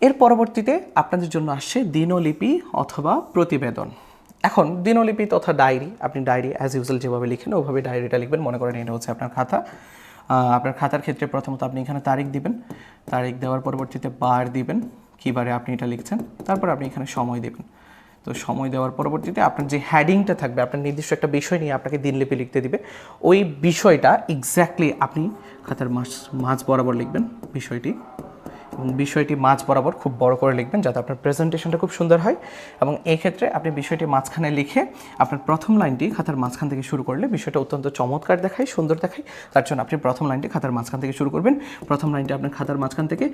এর পরবর্তীতে আপনাদের জন্য আসছে দিনলিপি অথবা প্রতিবেদন। এখন দিনলিপি তথা ডায়েরি, আপনি ডায়েরি অ্যাজ ইউজুয়াল যেভাবে লিখেন ওভাবে ডায়েরিটা লিখবেন। মনে করেন এটা হচ্ছে আপনার খাতা। আপনার খাতার ক্ষেত্রে প্রথমত আপনি এখানে তারিখ দিবেন, তারিখ দেওয়ার পরবর্তীতে বার দিবেন, কী বারে আপনি এটা লিখছেন, তারপর আপনি এখানে সময় দেবেন। তো সময় দেওয়ার পরবর্তীতে আপনার যে হেডিংটা থাকবে, আপনার নির্দিষ্ট একটা বিষয় নিয়ে আপনাকে দিনলিপি লিখতে দিবে, ওই বিষয়টা এক্স্যাক্টলি আপনি খাতার মাঝ বরাবর লিখবেন বিষয়টি, এবং বিষয়টি মাঝ বরাবর খুব বড় করে লিখবেন যাতে আপনার প্রেজেন্টেশনটা খুব সুন্দর হয়। এবং এই ক্ষেত্রে আপনি বিষয়টি মাঝখানে লিখে আপনার প্রথম লাইনটি খাতার মাঝখান থেকে শুরু করলে বিষয়টা অত্যন্ত চমৎকার দেখায়, সুন্দর দেখায়। তার জন্য আপনি প্রথম লাইনটি খাতার মাঝখান থেকে শুরু করবেন, প্রথম লাইনটি আপনার খাতার মাঝখান থেকে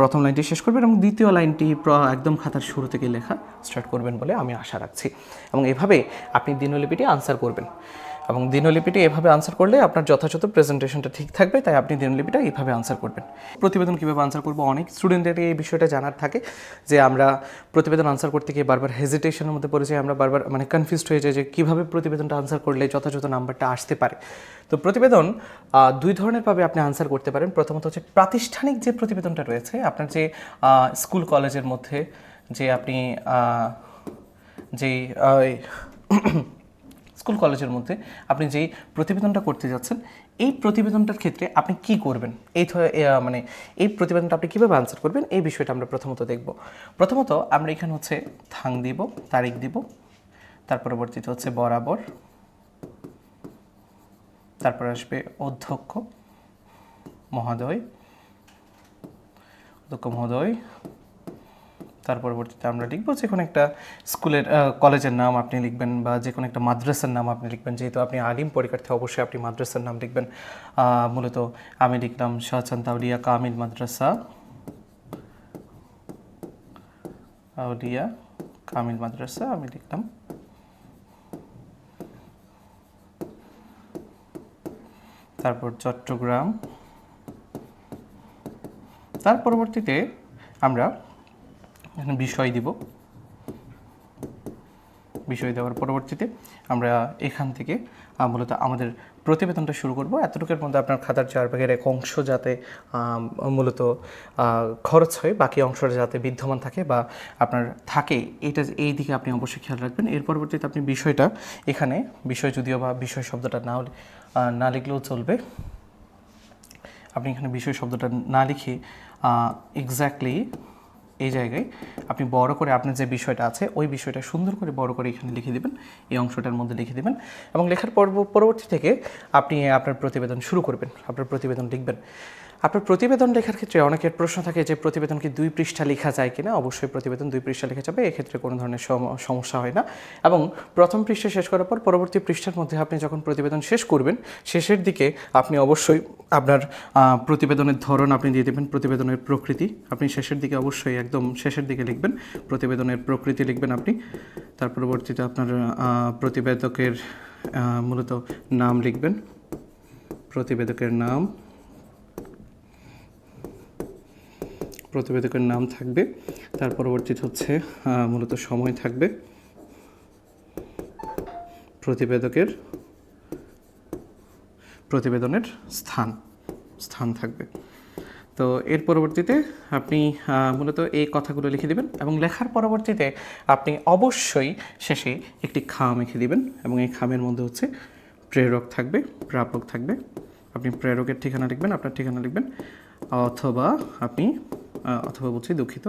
প্রথম লাইনটি শেষ করবেন, এবং দ্বিতীয় লাইনটি একদম খাতার শুরু থেকে লেখা স্টার্ট করবেন বলে আমি আশা রাখছি। এবং এভাবে আপনি দিনলিপিটি আনসার করবেন, এবং দিনলিপিটি এভাবে আনসার করলে আপনার যথাযথ প্রেজেন্টেশনটা ঠিক থাকবে। তাই আপনি দিনলিপিটা এইভাবে আনসার করবেন। প্রতিবেদন কীভাবে আনসার করবো, অনেক স্টুডেন্টের এই বিষয়টা জানার থাকে যে আমরা প্রতিবেদন আনসার করতে গিয়ে বারবার হেজিটেশনের মধ্যে পড়ে যাই, আমরা বারবার কনফিউজড হয়ে যাই যে কীভাবে প্রতিবেদনটা আনসার করলে যথাযথ নাম্বারটা আসতে পারে। তো প্রতিবেদন দুই ধরনের ভাবে আপনি আনসার করতে পারেন। প্রথমত হচ্ছে প্রাতিষ্ঠানিক যে প্রতিবেদনটা রয়েছে, আপনার যে স্কুল কলেজের মধ্যে যে আপনি যেই স্কুল কলেজের মধ্যে আপনি যেই প্রতিবেদনটা করতে যাচ্ছেন, এই প্রতিবেদনটার ক্ষেত্রে আপনি কি করবেন, এই প্রতিবেদনটা আপনি কীভাবে আনসার করবেন, এই বিষয়টা আমরা প্রথমত দেখব। প্রথমত আমরা এখানে হচ্ছে থাং দিব, তারিখ দিব, তার পরবর্তীতে হচ্ছে বরাবর, তারপর আসবে অধ্যক্ষ মহোদয়, তার পরবর্তীতে আমরা লিখব যে কোনো একটা স্কুলের কলেজের নাম আপনি লিখবেন, বা যে কোনো একটা মাদ্রাসার নাম আপনি লিখবেন। যেহেতু আপনি আলিম পরীক্ষার্থী, অবশ্যই আপনি মাদ্রাসার নাম লিখবেন। মূলত আমি লিখলাম শাহজাহান আউলিয়া কামিল মাদ্রাসা, আউলিয়া কামিল মাদ্রাসা আমি লিখলাম। তারপর চট্টগ্রাম। তার পরবর্তীতে আমরা এখানে বিষয় দিব, বিষয় দেওয়ার পরবর্তীতে আমরা এখান থেকে মূলত আমাদের প্রতিবেদনটা শুরু করব। এতটুকুর মধ্যে আপনার খাতার 4 ভাগের 1 অংশ যাতে মূলত খরচ হয়, বাকি অংশটা যাতে বিদ্যমান থাকে বা আপনার থাকে, এই দিকে আপনি অবশ্যই খেয়াল রাখবেন। এর পরবর্তীতে আপনি বিষয়টা এখানে, বিষয় যদিও বা বিষয় শব্দটা না লিখলেও চলবে, আপনি এখানে বিষয় শব্দটা না লিখে এক্স্যাক্টলি এই জায়গায় আপনি বড় করে আপনার যে বিষয়টা আছে ওই বিষয়টা সুন্দর করে বড় করে এখানে লিখে দেবেন, এই অংশটার মধ্যে লিখে দেবেন। এবং লেখার পরবর্তী থেকে আপনি আপনার প্রতিবেদন শুরু করবেন, আপনার প্রতিবেদন লিখবেন। আপনার প্রতিবেদন লেখার ক্ষেত্রে অনেকের প্রশ্ন থাকে যে প্রতিবেদন কি 2 পৃষ্ঠা লেখা যায় কিনা। অবশ্যই প্রতিবেদন 2 পৃষ্ঠা লেখা যাবে, এক্ষেত্রে কোনো ধরনের সমস্যা হয় না। এবং প্রথম পৃষ্ঠা শেষ করার পর পরবর্তী পৃষ্ঠার মধ্যে আপনি যখন প্রতিবেদন শেষ করবেন, শেষের দিকে আপনি অবশ্যই আপনার প্রতিবেদনের ধরন আপনি দিয়ে দেবেন, প্রতিবেদনের প্রকৃতি আপনি শেষের দিকে অবশ্যই একদম শেষের দিকে লিখবেন, প্রতিবেদনের প্রকৃতি লিখবেন আপনি। তার পরবর্তীতে আপনার প্রতিবেদকের মূলত নাম লিখবেন, প্রতিবেদকের নাম থাকবে। তার পরবর্তীতে হচ্ছে মূলত সময় থাকবে, প্রতিবেদনের স্থান থাকবে। তো এর পরবর্তীতে আপনি মূলত এই কথাগুলো লিখে দিবেন, এবং লেখার পরবর্তীতে আপনি অবশ্যই শেষে একটি খাম লিখে দিবেন, এবং এই খামের মধ্যে হচ্ছে প্রেরক থাকবে, প্রাপক থাকবে। আপনি প্রেরকের ঠিকানা লিখবেন, আপনার ঠিকানা লিখবেন, অথবা বলছি দুঃখিত,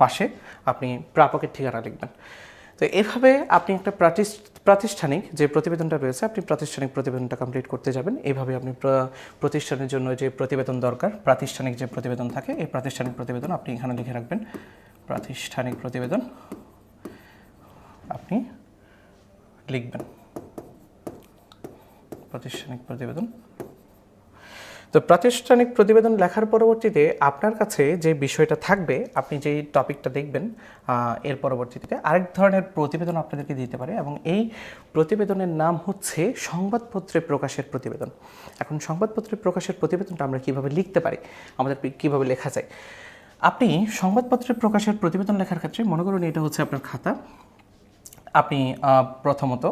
পাশে আপনি প্রাপকের ঠিকানা লিখবেন। তো এভাবে আপনি একটা প্রাতিষ্ঠানিক যে প্রতিবেদনটা রয়েছে, আপনি প্রাতিষ্ঠানিক প্রতিবেদনটা কমপ্লিট করতে যাবেন। এইভাবে আপনি প্রতিষ্ঠানের জন্য যে প্রতিবেদন দরকার, প্রাতিষ্ঠানিক যে প্রতিবেদন থাকে, এই প্রাতিষ্ঠানিক প্রতিবেদন আপনি এখানে লিখে রাখবেন। প্রাতিষ্ঠানিক প্রতিবেদন আপনি লিখবেন, প্রাতিষ্ঠানিক প্রতিবেদন। তো প্রাতিষ্ঠানিক প্রতিবেদন লেখার পরবর্তীতে আপনার কাছে যে বিষয়টা থাকবে, আপনি যেই টপিকটা দেখবেন, এর পরবর্তীতে আরেক ধরনের প্রতিবেদন আপনাদেরকে দিতে পারে, এবং এই প্রতিবেদনের নাম হচ্ছে সংবাদপত্রে প্রকাশের প্রতিবেদন। এখন সংবাদপত্রে প্রকাশের প্রতিবেদনটা আমরা কীভাবে লিখতে পারি, আমাদের কীভাবে লেখা যায়। আপনি সংবাদপত্রে প্রকাশের প্রতিবেদন লেখার ক্ষেত্রে মনে করুন এটা হচ্ছে আপনার খাতা, আপনি প্রথমত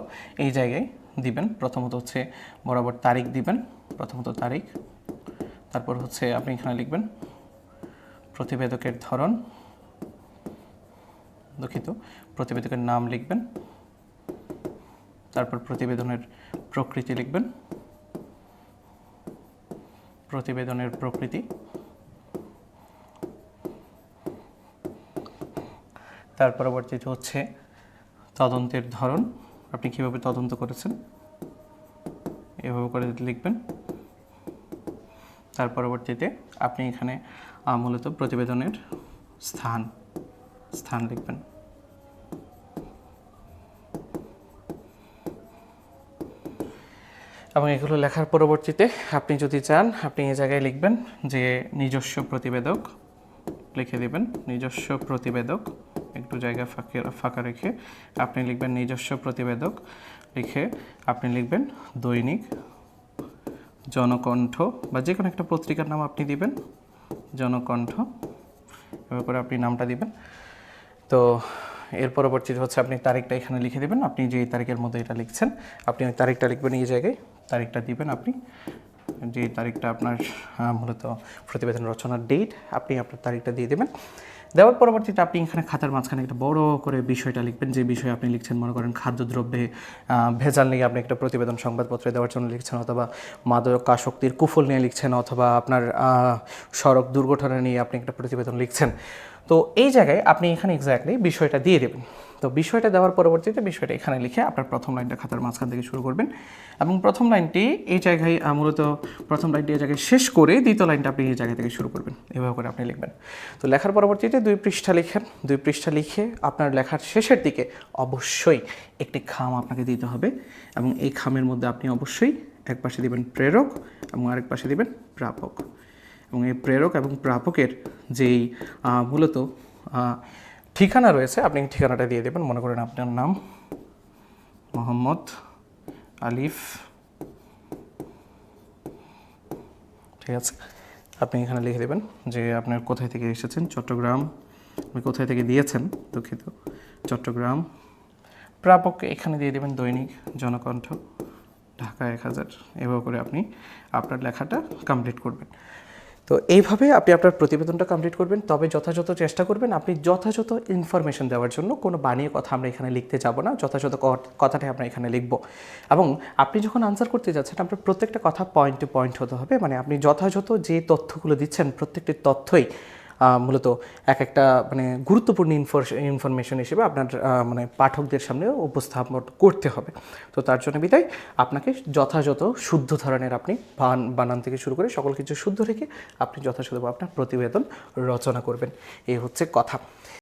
এই জায়গায় দিবেন, প্রথমত হচ্ছে বরাবর তারিখ দিবেন, প্রথমত তারিখ, তারপর হচ্ছে আপনি এখানে লিখবেন প্রতিবেদকের ধরন, দুঃখিত, প্রতিবেদকের নাম লিখবেন, তারপর প্রতিবেদনের প্রকৃতি লিখবেন, প্রতিবেদনের প্রকৃতি, তার পরবর্তীতে হচ্ছে তদন্তের ধরন, আপনি কীভাবে তদন্ত করেছেন এভাবে করে লিখবেন। তার পরবর্তীতে আপনি এখানে মূলত প্রতিবেদনের স্থান লিখবেন। এবং এগুলো লেখার পরবর্তীতে আপনি যদি চান আপনি এই জায়গায় লিখবেন যে নিজস্ব প্রতিবেদক লিখে দেবেন, নিজস্ব প্রতিবেদক, একটু জায়গা ফাঁকা রেখে আপনি লিখবেন নিজস্ব প্রতিবেদক, লিখে আপনি লিখবেন দৈনিক জনকণ্ঠ বা যে কোনো একটা পত্রিকার নাম আপনি দিবেন, জনকণ্ঠ, এভাবে করে আপনি নামটা দিবেন। তো এর পরবর্তীতে হচ্ছে আপনি তারিখটা এখানে লিখে দেবেন, আপনি যে তারিখের মধ্যে এটা লিখছেন আপনি ওই তারিখটা লিখবেন, এই জায়গায় তারিখটা দিবেন, আপনি যে তারিখটা আপনার মূলত প্রতিবেদন রচনার ডেট আপনি আপনার তারিখটা দিয়ে দেবেন। দেওয়ার পরবর্তীতে আপনি এখানে খাতার মাঝখানে একটা বড় করে বিষয়টা লিখবেন, যে বিষয়ে আপনি লিখছেন, মনে করেন খাদ্যদ্রব্যে ভেজাল নিয়ে আপনি একটা প্রতিবেদন সংবাদপত্রে দেওয়ার জন্য লিখছেন, অথবা মাদকাসক্তির কুফল নিয়ে লিখছেন, অথবা আপনার সড়ক দুর্ঘটনা নিয়ে আপনি একটা প্রতিবেদন লিখছেন। তো এই জায়গায় আপনি এখানে এক্স্যাক্টলি বিষয়টা দিয়ে দেবেন। তো বিষয়টা দেওয়ার পরবর্তীতে বিষয়টা এখানে লিখে আপনার প্রথম লাইনটা খাতার মাঝখান থেকে শুরু করবেন, এবং প্রথম লাইনটি এই জায়গায় মূলত প্রথম লাইনটি এই জায়গায় শেষ করে দ্বিতীয় লাইনটা আপনি এই জায়গা থেকে শুরু করবেন, এভাবে করে আপনি লিখবেন। তো লেখার পরবর্তীতে 2 পৃষ্ঠা লিখেন, 2 পৃষ্ঠা লিখে আপনার লেখার শেষের দিকে অবশ্যই একটি খাম আপনাকে দিতে হবে, এবং এই খামের মধ্যে আপনি অবশ্যই এক পাশে দিবেন প্রেরক এবং আরেক পাশে দিবেন প্রাপক, এবং এই প্রেরক এবং প্রাপকের যেই মূলত ঠিকানা রয়েছে আপনি ঠিকানাটা দিয়ে দেবেন। মনে করেন আপনার নাম মোহাম্মদ আলিফ, ঠিক আছে, আপনি এখানে লিখে দেবেন যে আপনার কোথায় থেকে এসেছেন, চট্টগ্রাম, আপনি কোথায় থেকে দিয়েছেন, দুঃখিত, চট্টগ্রাম। প্রাপককে এখানে দিয়ে দেবেন দৈনিক জনকণ্ঠ, ঢাকা 1000, এভাবে করে আপনি আপনার লেখাটা কমপ্লিট করবেন। তো এইভাবে আপনি আপনার প্রতিবেদনটা কমপ্লিট করবেন। তবে যথাযথ চেষ্টা করবেন আপনি যথাযথ ইনফরমেশন দেওয়ার জন্য, কোনো বানিয়ে কথা আমরা এখানে লিখতে যাব না, যথাযথ কথাটাই আমরা এখানে লিখব। এবং আপনি যখন আনসার করতে যাচ্ছেন আপনার প্রত্যেকটা কথা পয়েন্ট টু পয়েন্ট হতে হবে, মানে আপনি যথাযথ যে তথ্যগুলো দিচ্ছেন প্রত্যেকটি তথ্যই মূলত একটা মানে গুরুত্বপূর্ণ ইনফরমেশন হিসেবে আপনার মানে পাঠকদের সামনে উপস্থাপন করতে হবে। তো তার জন্য বিদায় আপনাকে যথাযথ শুদ্ধ ধরনের আপনি বানান থেকে শুরু করে সকল কিছু শুদ্ধ রেখে আপনি যথাযথভাবে আপনার প্রতিবেদন রচনা করবেন, এই হচ্ছে কথা।